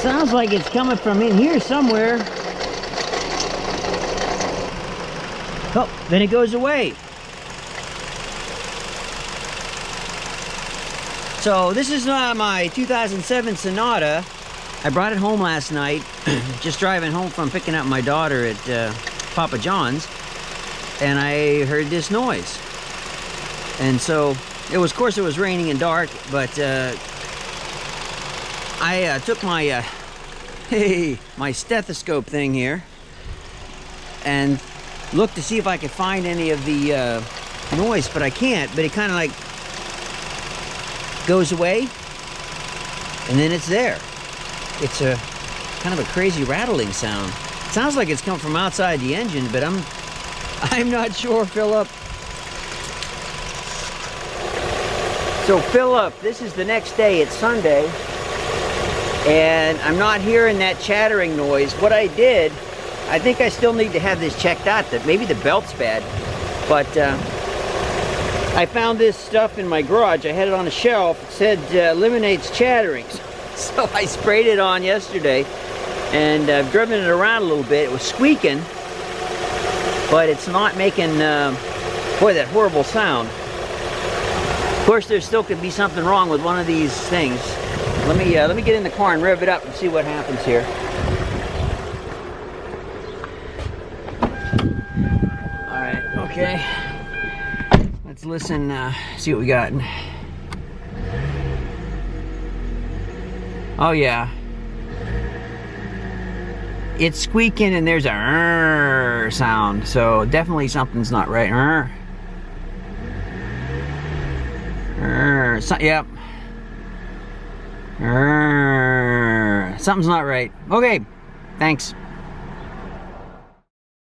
Sounds like it's coming from in here somewhere. Oh, then it goes away. So this is my 2007 Sonata. I brought it home last night, just driving home from picking up my daughter at Papa John's, and I heard this noise. And so, of course it was raining and dark, but I took my, my stethoscope thing here and looked to see if I could find any of the noise, but I can't. But it kind of like goes away, and then it's there. It's a kind of a crazy rattling sound. It sounds like it's come from outside the engine, but I'm not sure, Philip. So Philip, this is the next day. It's Sunday, and I'm not hearing that chattering noise. What I did, I think I still need to have this checked out. That maybe the belt's bad, but I found this stuff in my garage. I had it on a shelf. It said eliminates chattering. So I sprayed it on yesterday, and I've driven it around a little bit. It was squeaking, but it's not making, boy, that horrible sound. Of course, there still could be something wrong with one of these things. Let me get in the car and rev it up and see what happens here. All right, okay. Let's listen, see what we got. Oh yeah, it's squeaking and there's a sound, so definitely something's not right. Yep. Something's not right. Okay, thanks.